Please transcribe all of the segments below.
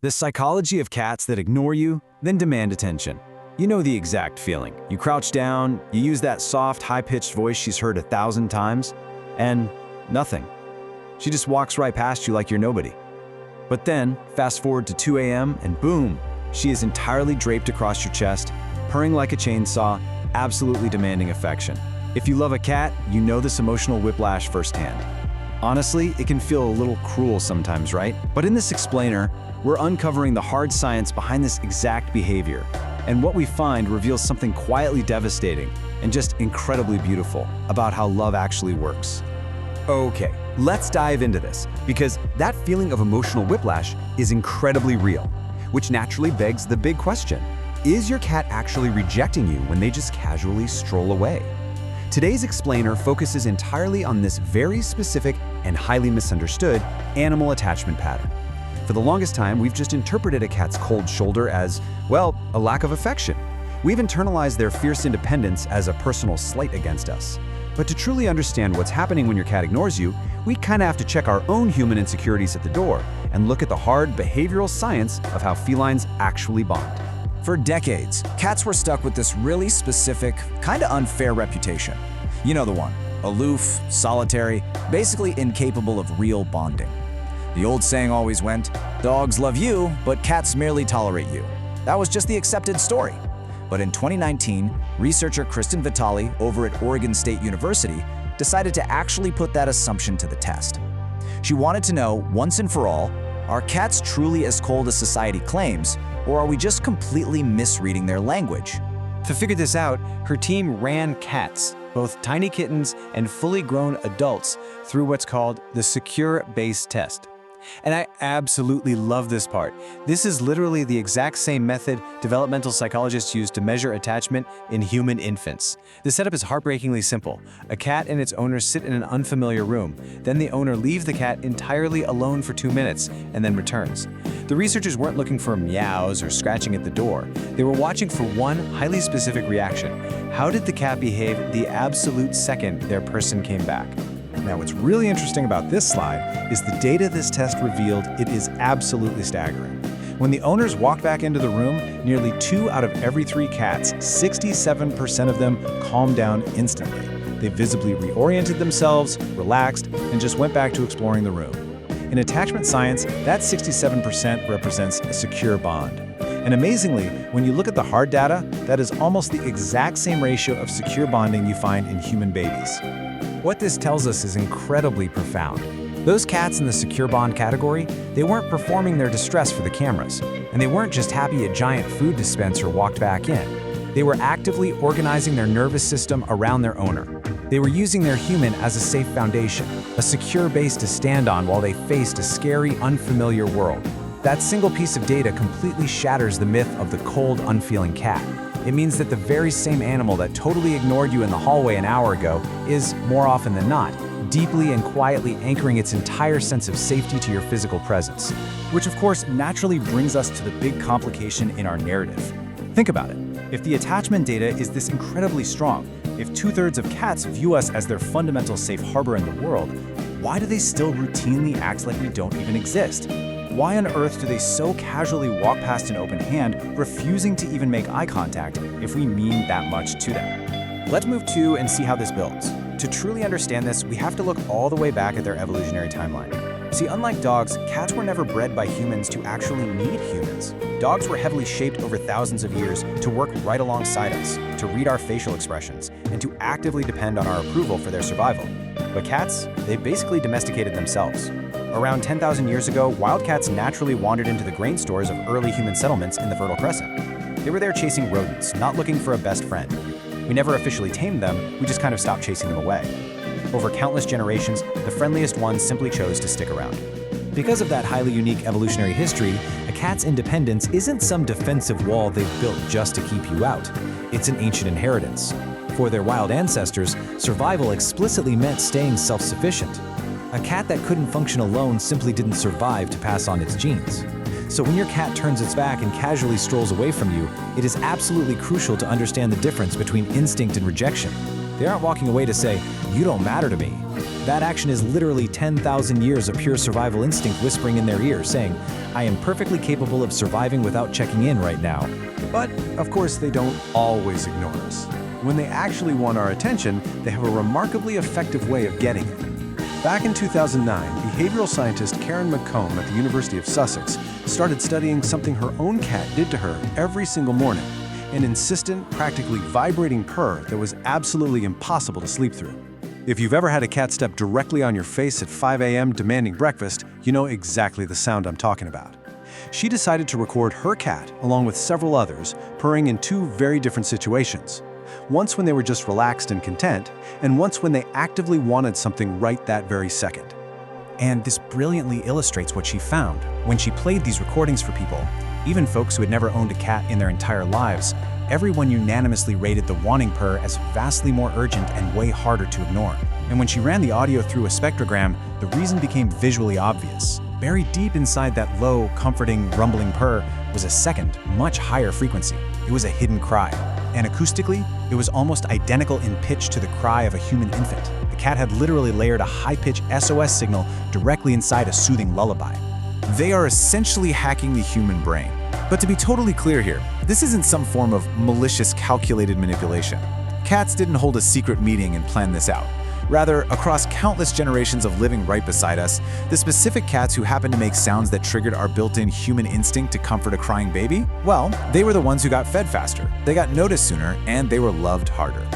The psychology of cats that ignore you, then demand attention. You know the exact feeling. You crouch down, you use that soft, high-pitched voice she's heard 1,000 times, and nothing. She just walks right past you like you're nobody. But then, fast forward to 2 a.m. and boom, she is entirely draped across your chest, purring like a chainsaw, absolutely demanding affection. If you love a cat, you know this emotional whiplash firsthand. Honestly, it can feel a little cruel sometimes, right? But in this explainer, we're uncovering the hard science behind this exact behavior. And what we find reveals something quietly devastating and just incredibly beautiful about how love actually works. Okay, let's dive into this, because that feeling of emotional whiplash is incredibly real, which naturally begs the big question: is your cat actually rejecting you when they just casually stroll away? Today's explainer focuses entirely on this very specific and highly misunderstood animal attachment pattern. For the longest time, we've just interpreted a cat's cold shoulder as, well, a lack of affection. We've internalized their fierce independence as a personal slight against us. But to truly understand what's happening when your cat ignores you, we kind of have to check our own human insecurities at the door and look at the hard behavioral science of how felines actually bond. For decades, cats were stuck with this really specific, kind of unfair reputation. You know the one: aloof, solitary, basically incapable of real bonding. The old saying always went, "Dogs love you, but cats merely tolerate you." That was just the accepted story. But in 2019, researcher Vitale over at Oregon State University decided to actually put that assumption to the test. She wanted to know, once and for all, are cats truly as cold as society claims, or are we just completely misreading their language? To figure this out, her team ran cats, both tiny kittens and fully grown adults, through what's called the secure base test. And I absolutely love this part. This is literally the exact same method developmental psychologists use to measure attachment in human infants. The setup is heartbreakingly simple. A cat and its owner sit in an unfamiliar room. Then the owner leaves the cat entirely alone for 2 minutes and then returns. The researchers weren't looking for meows or scratching at the door. They were watching for one highly specific reaction. How did the cat behave the absolute second their person came back? Now, what's really interesting about this slide is the data this test revealed. It is absolutely staggering. When the owners walked back into the room, nearly 2 out of every 3 cats, 67% of them, calmed down instantly. They visibly reoriented themselves, relaxed, and just went back to exploring the room. In attachment science, that 67% represents a secure bond. And amazingly, when you look at the hard data, that is almost the exact same ratio of secure bonding you find in human babies. What this tells us is incredibly profound. Those cats in the secure bond category, they weren't performing their distress for the cameras, and they weren't just happy a giant food dispenser walked back in. They were actively organizing their nervous system around their owner. They were using their human as a safe foundation, a secure base to stand on while they faced a scary, unfamiliar world. That single piece of data completely shatters the myth of the cold, unfeeling cat. It means that the very same animal that totally ignored you in the hallway an hour ago is, more often than not, deeply and quietly anchoring its entire sense of safety to your physical presence. Which of course naturally brings us to the big complication in our narrative. Think about it. If the attachment data is this incredibly strong, if 2/3 of cats view us as their fundamental safe harbor in the world, why do they still routinely act like we don't even exist? Why on earth do they so casually walk past an open hand, refusing to even make eye contact if we mean that much to them? Let's move to and see how this builds. To truly understand this, we have to look all the way back at their evolutionary timeline. See, unlike dogs, cats were never bred by humans to actually need humans. Dogs were heavily shaped over thousands of years to work right alongside us, to read our facial expressions, and to actively depend on our approval for their survival. But cats, they basically domesticated themselves. Around 10,000 years ago, wildcats naturally wandered into the grain stores of early human settlements in the Fertile Crescent. They were there chasing rodents, not looking for a best friend. We never officially tamed them, we just kind of stopped chasing them away. Over countless generations, the friendliest ones simply chose to stick around. Because of that highly unique evolutionary history, a cat's independence isn't some defensive wall they've built just to keep you out. It's an ancient inheritance. For their wild ancestors, survival explicitly meant staying self-sufficient. A cat that couldn't function alone simply didn't survive to pass on its genes. So when your cat turns its back and casually strolls away from you, it is absolutely crucial to understand the difference between instinct and rejection. They aren't walking away to say, "You don't matter to me." That action is literally 10,000 years of pure survival instinct whispering in their ear, saying, "I am perfectly capable of surviving without checking in right now." But, of course, they don't always ignore us. When they actually want our attention, they have a remarkably effective way of getting it. Back in 2009, behavioral scientist Karen McComb at the University of Sussex started studying something her own cat did to her every single morning, an insistent, practically vibrating purr that was absolutely impossible to sleep through. If you've ever had a cat step directly on your face at 5 a.m. demanding breakfast, you know exactly the sound I'm talking about. She decided to record her cat, along with several others, purring in two very different situations. Once when they were just relaxed and content, and once when they actively wanted something right that very second. And this brilliantly illustrates what she found. When she played these recordings for people, even folks who had never owned a cat in their entire lives, everyone unanimously rated the wanting purr as vastly more urgent and way harder to ignore. And when she ran the audio through a spectrogram, the reason became visually obvious. Buried deep inside that low, comforting, rumbling purr was a second, much higher frequency. It was a hidden cry. And acoustically, it was almost identical in pitch to the cry of a human infant. The cat had literally layered a high-pitched SOS signal directly inside a soothing lullaby. They are essentially hacking the human brain. But to be totally clear here, this isn't some form of malicious, calculated manipulation. Cats didn't hold a secret meeting and plan this out. Rather, across countless generations of living right beside us, the specific cats who happened to make sounds that triggered our built-in human instinct to comfort a crying baby, well, they were the ones who got fed faster, they got noticed sooner, and they were loved harder.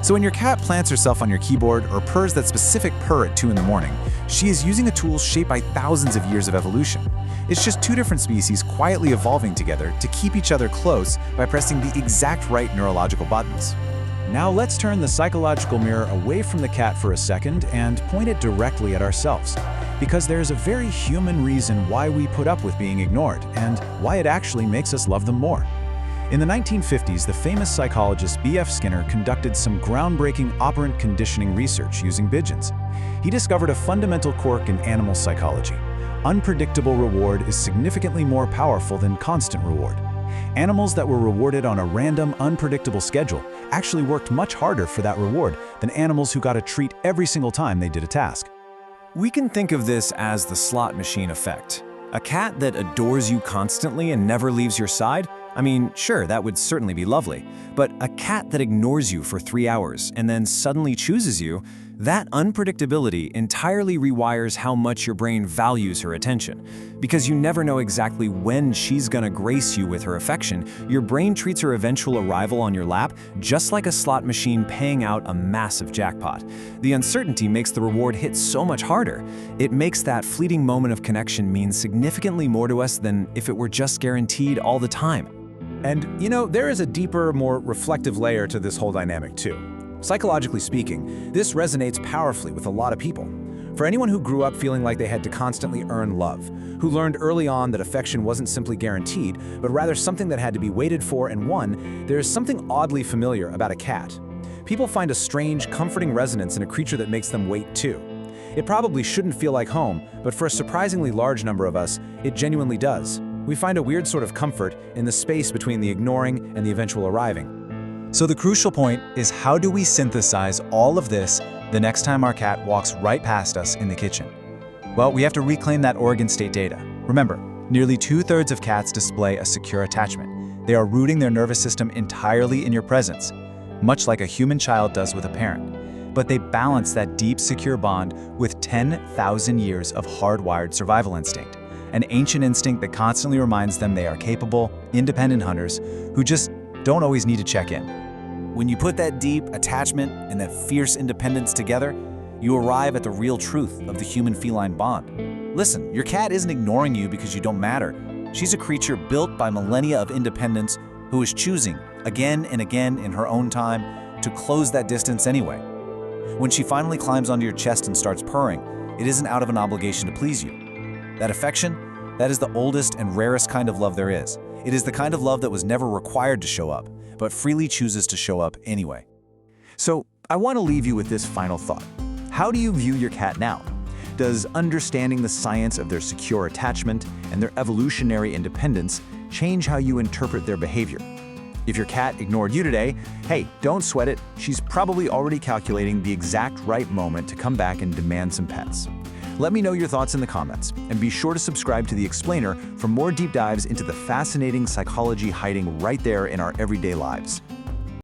So when your cat plants herself on your keyboard or purrs that specific purr at 2 in the morning, she is using a tool shaped by thousands of years of evolution. It's just two different species quietly evolving together to keep each other close by pressing the exact right neurological buttons. Now let's turn the psychological mirror away from the cat for a second and point it directly at ourselves. Because there's a very human reason why we put up with being ignored and why it actually makes us love them more. In the 1950s, the famous psychologist B.F. Skinner conducted some groundbreaking operant conditioning research using pigeons. He discovered a fundamental quirk in animal psychology. Unpredictable reward is significantly more powerful than constant reward. Animals that were rewarded on a random, unpredictable schedule actually worked much harder for that reward than animals who got a treat every single time they did a task. We can think of this as the slot machine effect. A cat that adores you constantly and never leaves your side? I mean, sure, that would certainly be lovely. But a cat that ignores you for 3 hours and then suddenly chooses you, that unpredictability entirely rewires how much your brain values her attention. Because you never know exactly when she's gonna grace you with her affection, your brain treats her eventual arrival on your lap just like a slot machine paying out a massive jackpot. The uncertainty makes the reward hit so much harder. It makes that fleeting moment of connection mean significantly more to us than if it were just guaranteed all the time. And, you know, there is a deeper, more reflective layer to this whole dynamic too. Psychologically speaking, this resonates powerfully with a lot of people. For anyone who grew up feeling like they had to constantly earn love, who learned early on that affection wasn't simply guaranteed, but rather something that had to be waited for and won, there is something oddly familiar about a cat. People find a strange, comforting resonance in a creature that makes them wait too. It probably shouldn't feel like home, but for a surprisingly large number of us, it genuinely does. We find a weird sort of comfort in the space between the ignoring and the eventual arriving. So the crucial point is, how do we synthesize all of this the next time our cat walks right past us in the kitchen? Well, we have to reclaim that Oregon State data. Remember, nearly 2/3 of cats display a secure attachment. They are rooting their nervous system entirely in your presence, much like a human child does with a parent. But they balance that deep, secure bond with 10,000 years of hardwired survival instinct, an ancient instinct that constantly reminds them they are capable, independent hunters who just don't always need to check in. When you put that deep attachment and that fierce independence together, you arrive at the real truth of the human-feline bond. Listen, your cat isn't ignoring you because you don't matter. She's a creature built by millennia of independence who is choosing, again and again in her own time, to close that distance anyway. When she finally climbs onto your chest and starts purring, it isn't out of an obligation to please you. That affection, that is the oldest and rarest kind of love there is. It is the kind of love that was never required to show up, but freely chooses to show up anyway. So, I want to leave you with this final thought. How do you view your cat now? Does understanding the science of their secure attachment and their evolutionary independence change how you interpret their behavior? If your cat ignored you today, hey, don't sweat it. She's probably already calculating the exact right moment to come back and demand some pets. Let me know your thoughts in the comments, and be sure to subscribe to The Explainer for more deep dives into the fascinating psychology hiding right there in our everyday lives.